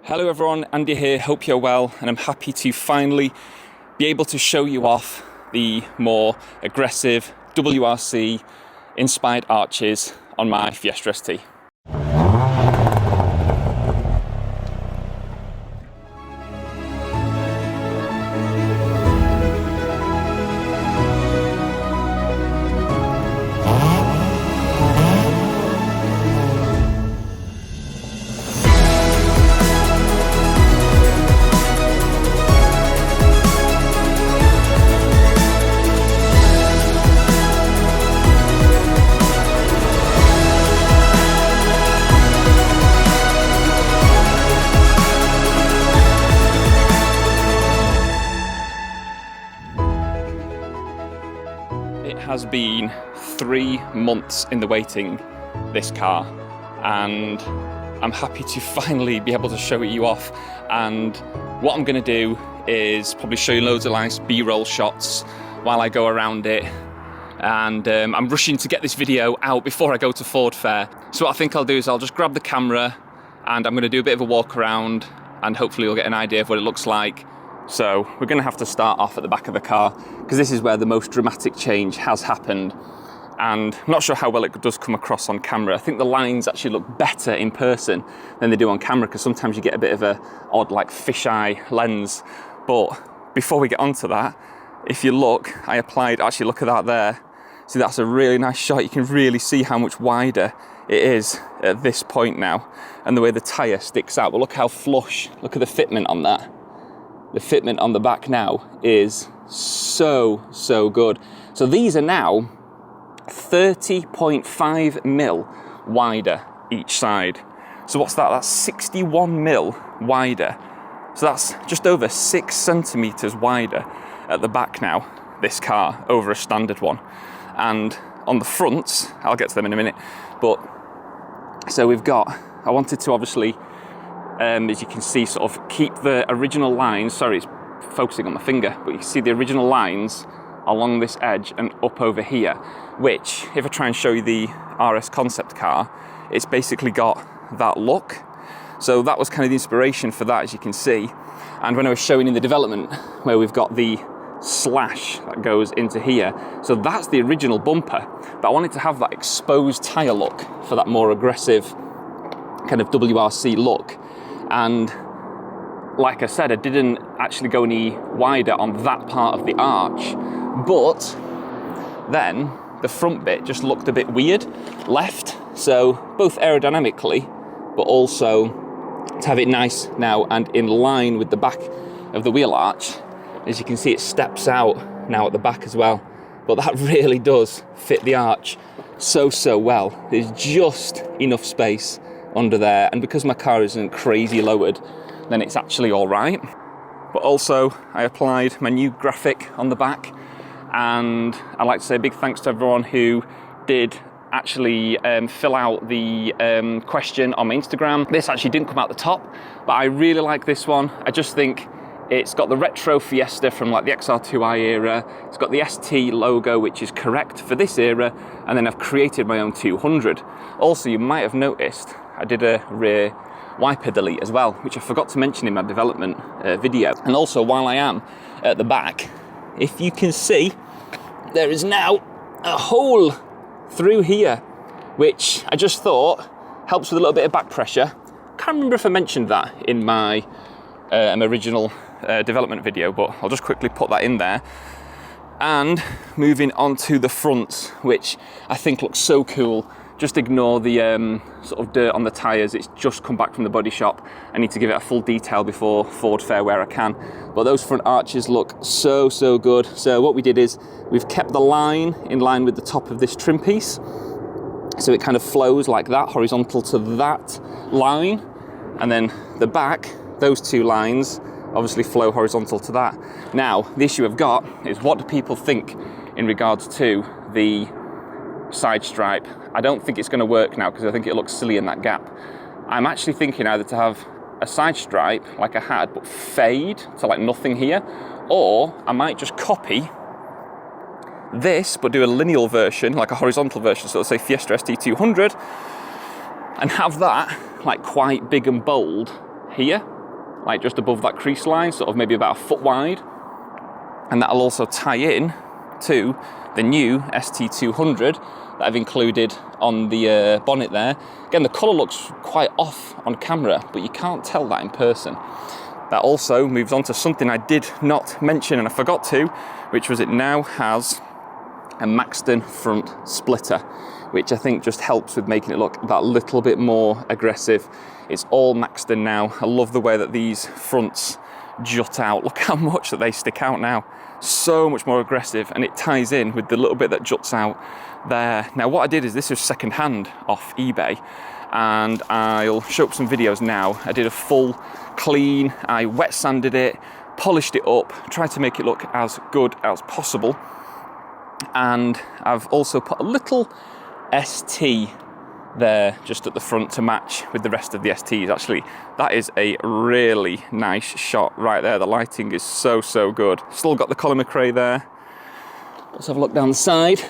Hello everyone, Andy here, hope you're well, and I'm happy to finally be able to show you off the more aggressive WRC inspired arches on my Fiesta ST. It has been 3 months in the waiting, this car, and I'm happy to finally be able to show you off. And what I'm going to do is probably show you loads of nice B-roll shots while I go around it. And I'm rushing to get this video out before I go to Ford Fair. So what I think I'll do is I'll just grab the camera and I'm going to do a bit of a walk around and hopefully you'll get an idea of what it looks like. So we're going to have to start off at the back of the car because this is where the most dramatic change has happened, and I'm not sure how well it does come across on camera. I think the lines actually look better in person than they do on camera because sometimes you get a bit of a odd like fisheye lens. But before we get onto that, if you look, I applied, actually look at that there. See, that's a really nice shot. You can really see how much wider it is at this point now and the way the tyre sticks out. But look how flush, look at the fitment on that. The fitment on the back now is so good. So these are now 30.5 mil wider each side. So what's that? That's 61 mil wider. So that's just over 6 centimeters wider at the back now, this car, over a standard one. And on the fronts, I'll get to them in a minute, but so we've got, I wanted to obviously, as you can see, sort of keep the original lines. Sorry, it's focusing on my finger, but you can see the original lines along this edge and up over here, which, if I try and show you the RS concept car, it's basically got that look. So that was kind of the inspiration for that, as you can see. And when I was showing in the development, where we've got the slash that goes into here, so that's the original bumper, but I wanted to have that exposed tyre look for that more aggressive kind of WRC look. And like I said, I didn't actually go any wider on that part of the arch, but then the front bit just looked a bit weird left. So both aerodynamically, but also to have it nice now and in line with the back of the wheel arch. As you can see, it steps out now at the back as well, but that really does fit the arch so well. There's just enough space under there, and because my car isn't crazy lowered, then it's actually all right. But also I applied my new graphic on the back, and I'd like to say a big thanks to everyone who did actually fill out the question on my Instagram. This actually didn't come out the top, but I really like this one. I just think it's got the retro Fiesta from like the XR2i era. It's got the ST logo, which is correct for this era. And then I've created my own 200. Also, you might have noticed I did a rear wiper delete as well, which I forgot to mention in my development video. And also, while I am at the back, if you can see, there is now a hole through here, which I just thought helps with a little bit of back pressure. Can't remember if I mentioned that in my original development video, but I'll just quickly put that in there. And moving on to the fronts, which I think looks so cool. Just ignore the sort of dirt on the tyres. It's just come back from the body shop. I need to give it a full detail before Ford Fair where I can. But those front arches look so good. So what we did is we've kept the line in line with the top of this trim piece. So it kind of flows like that, horizontal to that line. And then the back, those two lines obviously flow horizontal to that. Now, the issue I've got is, what do people think in regards to the side stripe? I don't think it's going to work now because I think it looks silly in that gap. I'm actually thinking either to have a side stripe like I had, but fade to like nothing here, or I might just copy this but do a lineal version, like a horizontal version, so let's say Fiesta ST200, and have that like quite big and bold here like just above that crease line, sort of maybe about a foot wide. And that'll also tie in to the new ST200 that I've included on the bonnet there. Again, the colour looks quite off on camera, but you can't tell that in person. That also moves on to something I did not mention and I forgot to, which was it now has a Maxton front splitter, which I think just helps with making it look that little bit more aggressive. It's all Maxton now. I love the way that these fronts jut out. Look how much that they stick out now. So much more aggressive, and it ties in with the little bit that juts out there. Now what I did is, this was second hand off eBay, and I'll show up some videos now. I did a full clean, I wet sanded it, polished it up, tried to make it look as good as possible. And I've also put a little ST there just at the front to match with the rest of the STs. Actually, that is a really nice shot right there. The lighting is so, so good. Still got the Colin McRae there. Let's have a look down the side.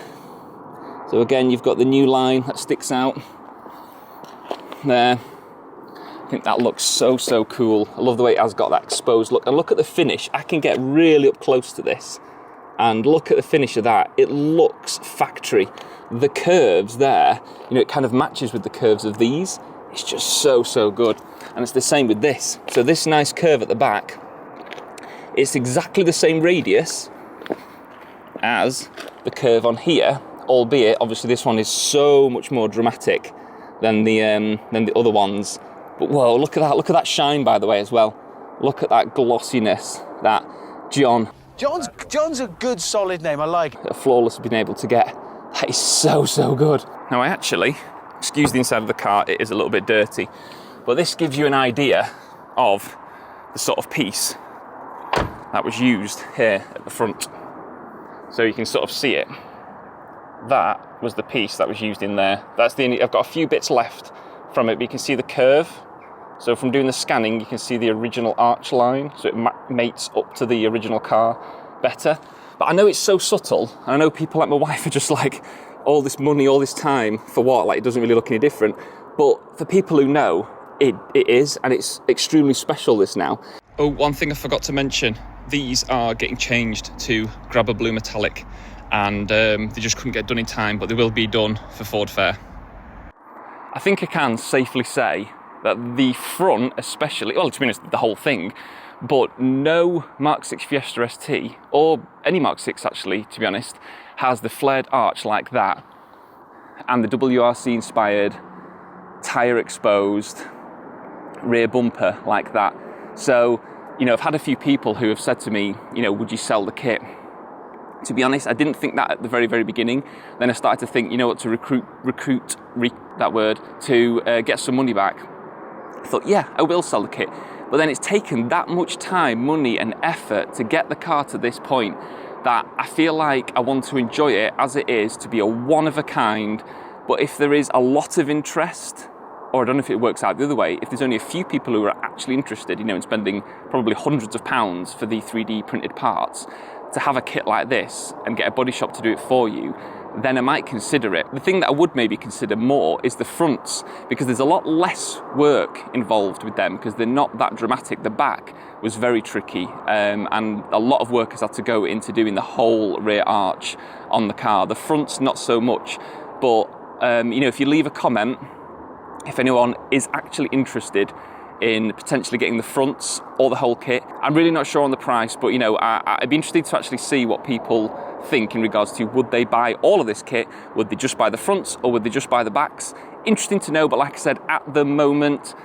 So again, you've got the new line that sticks out there. I think that looks so, so cool. I love the way it has got that exposed look. And look at the finish. I can get really up close to this. And look at the finish of that. It looks factory. The curves there, you know, it kind of matches with the curves of these. It's just so, so good. And it's the same with this. So this nice curve at the back, it's exactly the same radius as the curve on here, albeit obviously this one is so much more dramatic than the other ones. But whoa, look at that shine, by the way, as well. Look at that glossiness that John's a good, solid name. I like it. Flawless has been able to get. That is so, so good. Now, I actually, excuse the inside of the car, it is a little bit dirty, but this gives you an idea of the sort of piece that was used here at the front. So you can sort of see it. That was the piece that was used in there. That's the only, I've got a few bits left from it, but you can see the curve. So from doing the scanning, you can see the original arch line, so it mates up to the original car better. But I know it's so subtle, and I know people like my wife are just like, all this money, all this time, for what? Like, it doesn't really look any different. But for people who know, it is, and it's extremely special, this now. Oh, one thing I forgot to mention, these are getting changed to Grabber Blue Metallic, and they just couldn't get done in time, but they will be done for Ford Fair. I think I can safely say that the front especially, well, to be honest, the whole thing, but no MK6 Fiesta ST, or any MK6 actually, to be honest, has the flared arch like that, and the WRC inspired, tyre exposed, rear bumper like that. So, you know, I've had a few people who have said to me, you know, would you sell the kit? To be honest, I didn't think that at the very, very beginning. Then I started to think, you know what, to get some money back. I thought, yeah, I will sell the kit. But then it's taken that much time, money and effort to get the car to this point that I feel like I want to enjoy it as it is, to be a one-of-a-kind. But if there is a lot of interest, or I don't know if it works out the other way, if there's only a few people who are actually interested, you know, in spending probably hundreds of pounds for the 3D printed parts, to have a kit like this and get a body shop to do it for you, then I might consider it. The thing that I would maybe consider more is the fronts, because there's a lot less work involved with them because they're not that dramatic. The back was very tricky, and a lot of work has had to go into doing the whole rear arch on the car. The fronts, not so much, but you know, if you leave a comment, if anyone is actually interested in potentially getting the fronts or the whole kit. I'm really not sure on the price, but you know, I'd be interested to actually see what people think in regards to, would they buy all of this kit? Would they just buy the fronts, or would they just buy the backs? Interesting to know, but like I said, at the moment,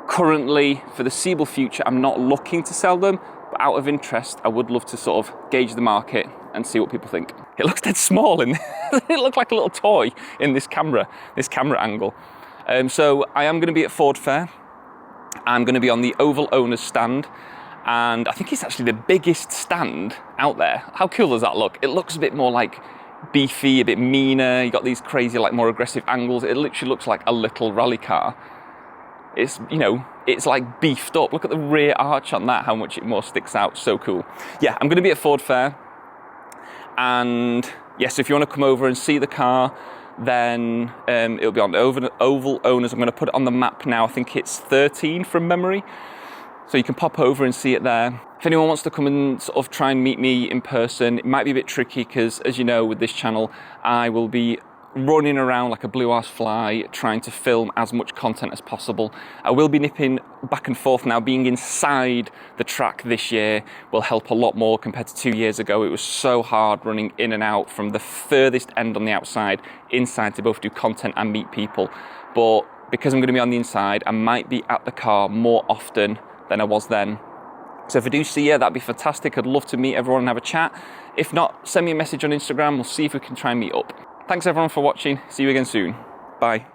currently, for the foreseeable future, I'm not looking to sell them, but out of interest, I would love to sort of gauge the market and see what people think. It looks dead small in it looks like a little toy in this camera angle. So I am going to be at Ford Fair. I'm going to be on the Oval Owners stand, and I think it's actually the biggest stand out there. How cool does that look? It looks a bit more like beefy, a bit meaner. You got these crazy, like, more aggressive angles. It literally looks like a little rally car. It's, you know, it's like beefed up. Look at the rear arch on that, how much it more sticks out. So cool. Yeah, I'm going to be at Ford Fair, and yes, if you want to come over and see the car, then it'll be on Oval Owners. I'm going to put it on the map now. I think it's 13 from memory. So you can pop over and see it there. If anyone wants to come and sort of try and meet me in person, it might be a bit tricky because, as you know, with this channel, I will be running around like a blue-ass fly trying to film as much content as possible. I will be nipping back and forth now. Being inside the track this year will help a lot more compared to 2 years ago. It was so hard running in and out from the furthest end on the outside inside to both do content and meet people. But because I'm going to be on the inside, I might be at the car more often than I was then. So if I do see you, that'd be fantastic. I'd love to meet everyone and have a chat. If not, send me a message on Instagram. We'll see if we can try and meet up. Thanks everyone for watching. See you again soon. Bye.